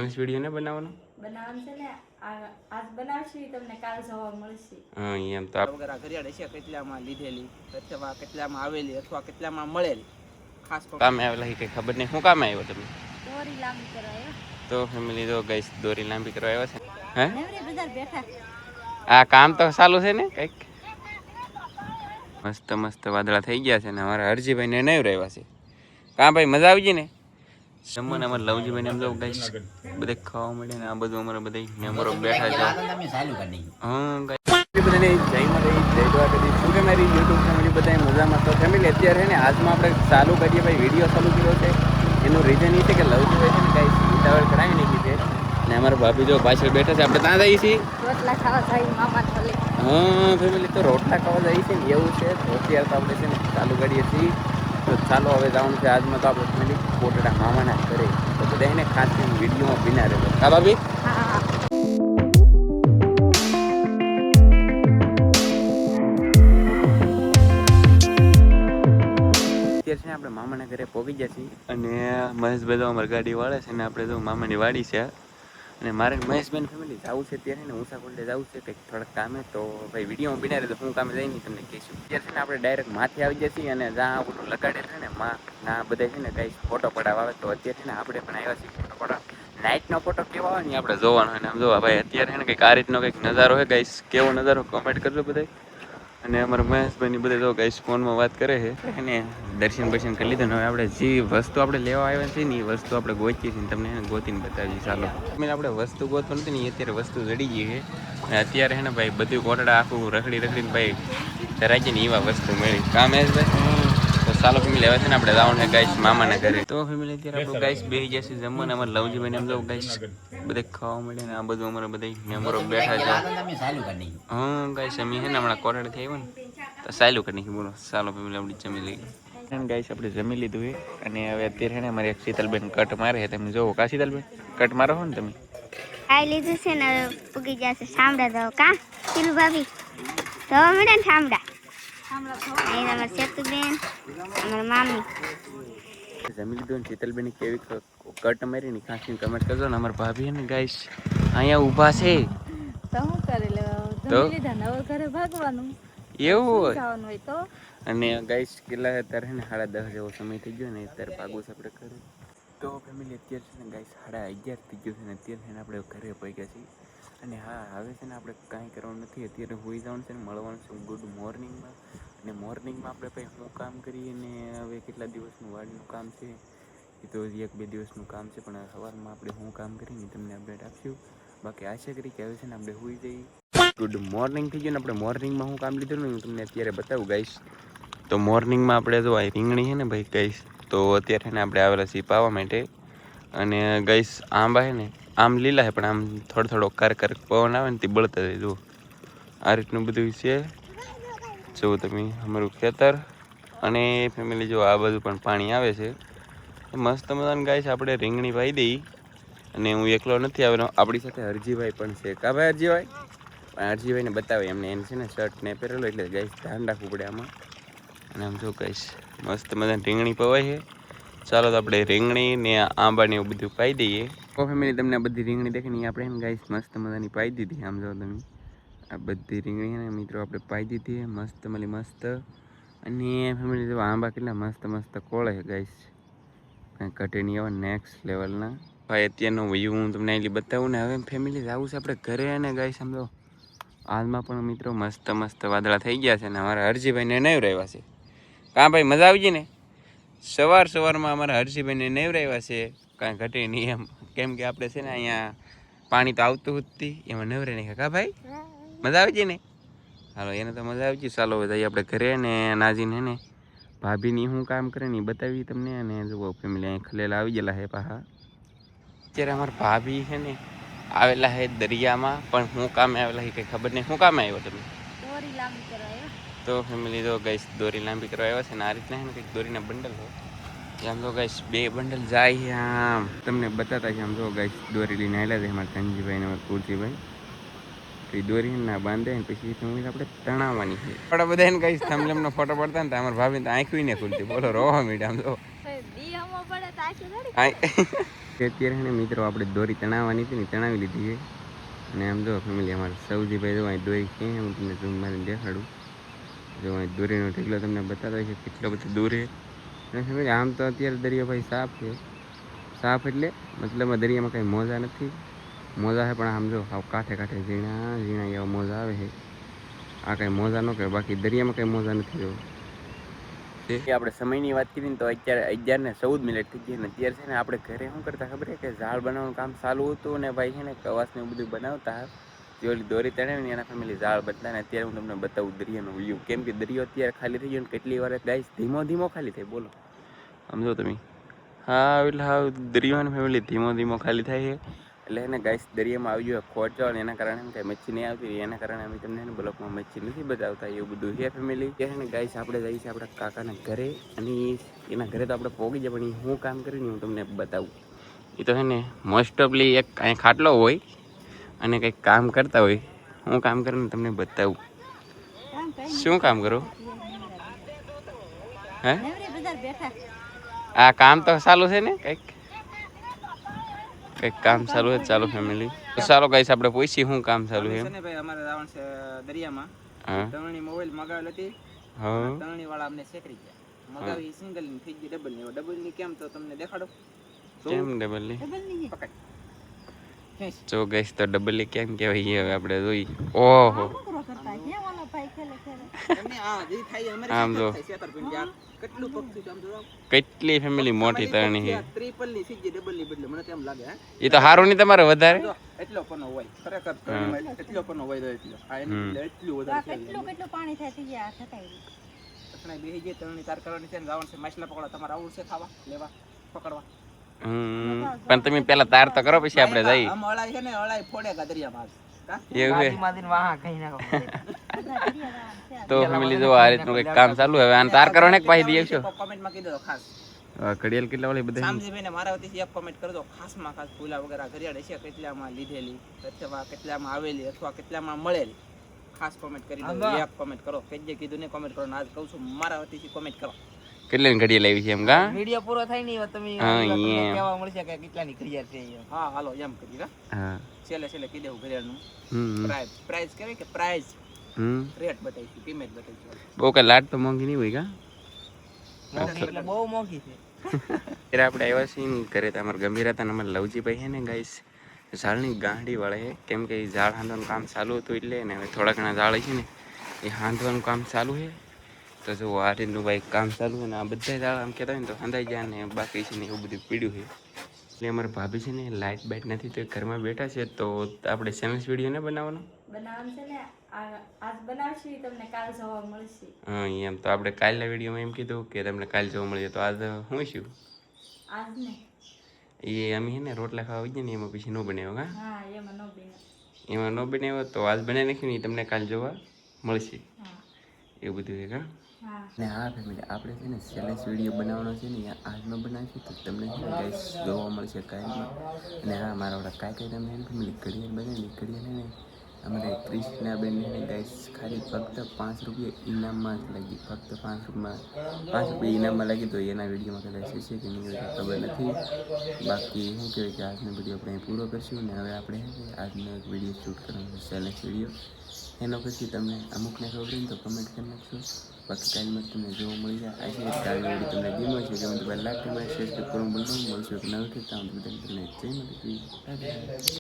Video ને બનાવવાનો છે ને આજ બનાવશી તમને કાલ જોવા મળશે. હા એમ તો વગર ઘરિયાળ છે કેટલામાં લીધેલી અથવા કેટલામાં આવેલી અથવા કેટલામાં મળેલી ખાસ કામે આવેલા કઈ ખબર નહીં. શું કામ આવ્યો તમે? દોરી લાંબી કરાયો તો ફેમિલી તો ગઈસ દોરી લાંબી કરવા આવ્યા છે. હે નેવરે બજાર બેઠા. આ કામ તો ચાલુ છે ને કઈક. મસ્ત મસ્ત વાદળા થઈ ગયા છે ને અમારા હરજીભાઈ ને નહીં રહેવા છે. કાં ભાઈ મજા આવી ગઈ ને? જમવાને અમારે લવજીભાઈ ને એમ જો ગઈસ બધે ખાવા મળે ને આ બધું અમારે બધા મેમ્બરો બેઠા છે. હા બધાને જય મારી જય દ્વારકાધીશ. શું કે મારી યુટ્યુબ ફેમિલી બધા મજામાં? તો ફેમિલી અત્યારે ને આજમાં આપણે ચાલુ કરીએ ભાઈ વિડીયો ચાલુ કર્યો છે. એનું રીઝન એ છે કે લવજીભાઈ છે ને કાંઈ ઉતાવળ કરાવી નાખી છે ને અમારા ભાભી જો પાછળ બેઠા છે. આપણે ત્યાં જઈએ છીએ રોટલા ખાવા જાય મામા થલે. હા ફેમિલી તો રોટલા ખાવા જઈએ છીએ ને એવું છે. તો અત્યારે તો આપણે છે ને ચાલુ કરીએ છીએ. તો ચાલો હવે જવાનું છે આજમાં તો આપણે ફેમિલી કોટડા મામાના ઘરે. તો બધા એને ખાસ કરીને વિડીયોમાં બિના રહેલો. હા ભાભી અત્યારે છે આપણે મામાના ઘરે પહોંચી ગયા છીએ અને મહેશભાઈ તો અમારી ગાડી વાળે છે ને આપણે તો મામાની વાડી છે અને મારે મહેશભાઈ ફેમિલી જવું છે ત્યારે ને ઊંચા કોલ્ડે જવું છે કંઈક થોડાક કામે. તો ભાઈ વિડીયોમાં બિના રહે તો હું કામે જઈને તમને કહીશું. અત્યારે છે ને આપણે ડાયરેક્ટ માથે આવી જઈએ છીએ અને જ્યાં આ બધું લગાડે છે ને ના બધા છે ને કંઈ ફોટો પડાવવા આવે. તો અત્યારે છે ને આપણે પણ આવ્યા છીએ ફોટો પડાવવા. નાઇટનો ફોટો કેવો આવે ને આપણે જોવાનો હોય ને આમ જોવા ભાઈ અત્યારે છે ને કંઈક આ રીતનો કંઈક નજારો હોય ગાઈસ. કેવો નજારો કમેન્ટ કરજો બધા. અને અમારા મહેશભાઈની બધા તો ગાઈસ ફોનમાં વાત કરે છે અને દર્શન બર્શન કરી લીધું. હવે આપણે જે વસ્તુ આપણે લેવા આવ્યા છીએ ને એ વસ્તુ આપણે ગોતીએ છીએ તમને ગોતીને બતાવીએ. ચાલો આપણે વસ્તુ ગોતવા નથી ને અત્યારે વસ્તુ જડી ગઈ છે અને અત્યારે છે ને ભાઈ બધું કોટડા આખું રખડીને ભાઈ ધરાઈ ને એવા વસ્તુ મળી. કામ મહેશભાઈ તો ચાલો ફેમિલી હવે છે ને આપણે જવાનું છે ગાઈસ મામાના ઘરે. તો ફેમિલી અત્યારે આપણું ગાઈસ બેસી જશે જમવાને. અમારે લવજીભાઈને એમ જો ગાઈસ બધે ખાવા મળે ને આ બધું અમારે બધા મેમ્બરો બેઠા છે. હા ગાઈસ અમે છે ને હમણાં કોટડા થઈ આવ્યો ને તો સાયલું કરી નાખી. બોલો ચાલો ફેમિલી આપણે જમી લઈએ. ગાઈસ આપણે જમી લીધું છે અને હવે અત્યારે છે ને અમારી એક શીતલબેન કટ મારે છે. તમે જોવો કા શીતલબેન કટ મારો છો ને તમે? ખાઈ લીધું છે ને પૂગી જશે સામડા દો કા પીલું ભાભી ધોવા મળે ને સામડા અહીં અમારા સેતુબેન અમારા મામી જમી લીધું ને શીતલબેન કેવી કટ મારી ને ખાસ કમેન્ટ કરજો ને. અમારા ભાભી ને ગાઈસ અહીંયા ઊભા છે તો હું કરી લેવા જમી લીધા ને હવે ઘરે ભાગવાનું એવું હોય જવાનું હોય તો. અને ગાઈસ કેટલા અત્યારે છે ને 10:30 જેવો સમય થઈ ગયો ને અત્યારે ભાગવું છે આપણે ઘરે. તો ફેમિલી અત્યારે છે ને ગાઈસ 11:30 થઈ ગયો છે ને અત્યારે છે ને આપણે ઘરે પહોંચ્યા છીએ. અને હા હવે છે ને આપણે કાંઈ કરવાનું નથી. અત્યારે હોઈ જવાનું છે ને મળવાનું છે ગુડ મોર્નિંગમાં. અને મોર્નિંગમાં આપણે ભાઈ શું કામ કરીએ ને હવે કેટલા દિવસનું વાડીનું કામ છે એ તો 1-2 દિવસનું કામ છે પણ સવારમાં આપણે શું કામ કરીને તમને અપડેટ આપશું. બાકી આશા કરી કે હવે છે ને આપણે હોઈ જઈએ. ગુડ મોર્નિંગ થઈ ગયું ને આપણે મોર્નિંગમાં શું કામ લીધું ને હું તમને અત્યારે બતાવું ગાઈશ. તો મોર્નિંગમાં આપણે જો આ રીંગણી છે ને ભાઈ ગાઈસ તો અત્યારે છે ને આપણે આવેલા છીએ પાવા માટે. અને ગાઈસ આંબા છે ને આમ લીલા છે પણ આમ થોડો કરક પવન આવે ને તે બળતા જાય. જુઓ આ રીતનું બધું છે. જુઓ તમે અમારું ખેતર અને ફેમિલી જો આ બધું પણ પાણી આવે છે મસ્ત મજાનું. ગાઈસ આપણે રીંગણી વાવી દઈ અને હું એકલો નથી આવેલો આપણી સાથે હરજીભાઈ પણ છે. કા ભાઈ હરજીભાઈ? પણ હરજીભાઈને બતાવે એમને એને છે ને શર્ટ ને પહેરેલો એટલે ગાઈસ ધ્યાન રાખવું પડે આમાં. અને આમ જો ગાઈસ મસ્ત મજાની રીંગણી પવાય છે. ચાલો તો આપણે રીંગણી ને આંબા ને એવું બધું પાઈ દઈએ. તો ફેમિલી તમને આ બધી રીંગણી દેખીને આપણે ગાઈસ મસ્ત મજાની પાઈ દીધી. આમ જો તમે આ બધી રીંગણી ને મિત્રો આપણે પાઈ દીધી મસ્ત મળી મસ્ત. અને ફેમિલી જો આંબા કેટલા મસ્ત મસ્ત કોળે છે ગાઈસ કાંઈ ઘટે નહીં એવા નેક્સ્ટ લેવલના. ભાઈ અત્યારનો વ્યૂ હું તમને એટલી બતાવું ને હવે ફેમિલી જવું છે આપણે ઘરે. અને ગાઈસ સમજો હાલમાં પણ મિત્રો મસ્ત મસ્ત વાદળા થઈ ગયા છે ને અમારા હરજીભાઈને નહીં રહેવા છે. કાં ભાઈ મજા આવી ગઈ ને? સવારમાં અમારા હરજીભાઈને નહીં રહેવા છે કાંઈ ઘટે નહીં એમ. કેમ કે આપણે છે ને અહીંયા પાણી તો આવતું હતી એમાં નવરે નહીં. કા ભાઈ મજા આવી ગઈ ને? હાલો એને તો મજા આવી ગઈ. ચાલો જઈએ આપણે ઘરે ને નાજીને હે ને ભાભીની શું કામ કરે ને એ બતાવી તમને. અને જુઓ ફેમિલી અહીં ખલેલા આવી ગયેલા છે પાછા. અત્યારે અમારા ભાભી છે ને આવેલા છે દરિયામાં પણ હું કામે આવેલા છે કંઈ ખબર નહીં. શું કામે આવ્યો તમે? દોરી લાંબી કરાયો. તો ફેમિલી તો ગાઈસ દોરી લાંબી કરવા આવ્યા છે ને આ રીતના છે ને કંઈક દોરીના બંડલ હોય આમ તો ગાઈસ 2 બંડલ જાય આમ તમને બતાતા છે. આમ જો ગાઈસ દોરી લઈને આવેલા છે અમારા ધનજીભાઈ ને અમારા કુરજીભાઈ. તો એ દોરી ના બાંધે ને પછી આપણે તણાવવાની છે. આપણા બધા એને ગાઈસ થંબનેલનો ફોટો પડતા ને અમારા ભાભી તો આંખી ને ખુલતી. બોલો રોવા મીડ આમ તો અત્યારે છે ને મિત્રો આપણે દોરી તણાવવાની હતી ને તણાવી લીધી છે. અને આમ જો ફેમિલી અમારે સૌજીભાઈ જો અહીં દોરી ક્યાં હું તમને ઝૂમ મારીને દેખાડું. જો અહીં દોરીનો ઢગલો તમને બતાવતો હોય છે કેટલો બધો દૂર છે. અને ફેમિલી આમ તો અત્યારે દરિયો ભાઈ સાફ છે. સાફ એટલે મતલબ દરિયામાં કંઈ મોજા નથી. મોજા છે પણ આમ જો આવ કાંઠે કાંઠે ઝીણા ઝીણા એવા મોજા આવે છે. આ કંઈ મોજા ન કહેવાય, બાકી દરિયામાં કંઈ મોજા નથી. જો આપણે સમયની વાત કરીને તો અત્યારે 11:14 થઈ ગઈ. અને અત્યારે છે ને આપણે ઘરે શું કરતા ખબર છે કે ઝાડ બનાવવાનું કામ ચાલુ હતું. અને ભાઈ છે ને કવાસને એવું બધું બનાવતા જે ઓલી દોરી તણાવી ને એના ફેમિલી ઝાડ બનતા. ને અત્યારે હું તમને બતાવું દરિયાનો વ્યૂ. કેમ કે દરિયો અત્યારે ખાલી થઈ ગયો ને કેટલી વાર ગાઈસ ધીમો ધીમો ખાલી થાય. બોલો સમજો તમે. હા એટલે હા દરિયાની ફેમિલી ધીમો ધીમો ખાલી થાય છે. એટલે એને ગાઈસ દરિયામાં આવી ગયો ખોટો અને એના કારણે કાંઈ મચ્છી નહીં આવતી. એના કારણે અમે તમને એને બ્લોકમાં મચ્છી નથી બતાવતા. એવું બધું છે ફેમિલી. કે ને ગાઈસ આપણે જઈએ છીએ આપણા કાકાના ઘરે. અને એના ઘરે તો આપણે પહોંચી જાય, પણ એ શું કામ કરીને હું તમને બતાવું. એ તો છે ને મોસ્ટ ઓફલી એક કાંઈ ખાટલો હોય અને કંઈક કામ કરતા હોય. હું કામ કરીને તમને બતાવું. શું કામ કરો? હે આ કામ તો ચાલુ છે ને કંઈક કામ ચાલુ છે. ચાલો ફેમિલી તો ચાલો ગાઈસ આપણે પૂછી શું કામ ચાલુ છે. ને ભાઈ અમારે જવાનું છે દરિયામાં. તરણી મોબાઈલ મગાવેલ હતી. તરણી વાળા અમને છેતરી ગયા. મગાવી સિંગલ ની થઈ ગઈ ડબલ ની. ડબલ ની કેમ તો તમને દેખાડો. કેમ ડબલ ની? જો ગાઈસ તો ડબલ ની કેમ કહેવાય હવે આપણે જોઈ. ઓહો આમ જો કેટલી ફેમિલી મોટી તરણી છે. ટ્રિપલ ની થઈ ગઈ ડબલ ની બદલે મને તેમ લાગે. હે એ તો હારું નહીં તમારે વધારે એટલો પણ હોય ખરેખર તરણીમાં એટલો પણ હોય એટલો. આ એની એટલું વધારે કેટલું પાણી થાય થઈ ગયા થતાય આપણે બેહી ગઈ તરણી તાર કરવાની છે ને જવાનું છે માછલા પકડવા. તમારે આવું છે ખાવા લેવા પકડવા? પણ તમે પેલા તાર તો કરો પછી આપણે જઈએ. આમ અળાઈ છે ને અળાઈ ફોડે કા દરિયામાં તો ફેમિલી જો આ રીતનું કંઈક કામ ચાલુ. હવે આને તાર કરો ને પાછી દઈ આવશો. કોમેન્ટમાં કહી દો ખાસ. ઘડિયાળ કેટલા વાળી બધા સામજીભાઈ ને મારા વતીથી એક કોમેન્ટ કરજો ખાસમાં ખાસ ફૂલા વગેરે ઘડિયાળ છે કેટલામાં લીધેલી અથવા કેટલામાં આવેલી અથવા કેટલામાં મળેલી. ખાસ કોમેન્ટ કરી દો. એક કોમેન્ટ કરો. કે કીધું ને કોમેન્ટ કરો. આજ કહું છું મારા વતીથી કોમેન્ટ કરો. કેટલાની ઘડિયાળ લાવી છે એમ કા? વિડિયો પૂરો થાય ને તમે કેવા મળશે કે કેટલાની ઘડિયાળ છે. હા હાલો એમ કરી. હા છેલ્લે કહી દેવું ઘડિયાળનું પ્રાઇસ કહેવાય કે પ્રાઇસ રેટ બતાવીશું, કિંમત બતાવીશું. બહુ કઈ લાટ તો મોંઘી નહીં હોય કા? એટલે બહુ મોંઘી છે. ત્યારે આપણે આવ્યા છીએ ઘરે. તમારા ગંભીર હતા ને અમારા લવજીભાઈ છે ને ગાઈસ ઝાડની ગાંડી વાળે છે. કેમ કે ઝાડ હાંધવાનું કામ ચાલુ હતું એટલે ને હવે થોડા ઘણા ઝાડ છે ને એ હાંધવાનું કામ ચાલુ છે. તો જો આ રીતનું ભાઈ કામ ચાલુ છે ને આ બધા ઝાડ આમ કહેતા હોય ને તો હાંધાઈ જાય ને બાકી છે ને એવું બધું પીડ્યું છે. એટલે અમારા ભાભી છે ને લાઇટ બાઇટ નથી તો ઘરમાં બેઠા છે. તો આપણે ચેલેન્જ વિડીયો ને બનાવવાનો છે ને આજ બનાવશું તમને કાલ જોવા મળશે. હા એમ તો આપણે કાલના વિડીયોમાં એમ કીધું કે તમને કાલ જોવા મળશે. તો આજ શું શું આજ ને એ અમે છે ને રોટલા ખાવા હોય ને એમાં પછી ન બનાવ્યો કા? હા એમાં ન બને. એમાં ન બનાવ્યો તો આજ બનાવી નાખ્યું ને તમને કાલ જોવા મળશે. એવું બધું છે કા? ને હા ફેમિલી આપણે છે ને ચેલેન્જ વિડીયો બનાવવાનો છે ને આજમાં બનાવીશું તો તમને છે ને ગાઈસ જોવા મળશે કાલમાં. અને હા મારા ઓલા કાંઈ તમને એને ફેમિલી ઘડિયાળ બનાવી ઘડિયાળ ને અમારે કૃષ્ણાબેન ને ગાઈસ ખાલી ફક્ત 5 રૂપિયા ઇનામમાં જ લાગી. ફક્ત 5 રૂપિયા ઇનામમાં લાગી. તો એના વિડીયોમાં કદાચ છે કે નહીં ખબર નથી. બાકી શું કહેવાય કે આજનો વિડીયો આપણે પૂરો કરશું. ને હવે આપણે આજનો એક વિડીયો શૂટ કરવાનો છે ચેલેન્જ વિડીયો. એનો પછી તમને અમુકને ખબર હોય ને તો કમેન્ટ કરી નાખશો. બાકી કાલમાં તમને જોવા મળી જાય. આ છે કાલનો વિડીયો તમને ગેમો છે કે મને લાઈક તમારે શેર કરવાનું બોલવાનું મળશે. નવું થતા હું તમને જય માતાજી.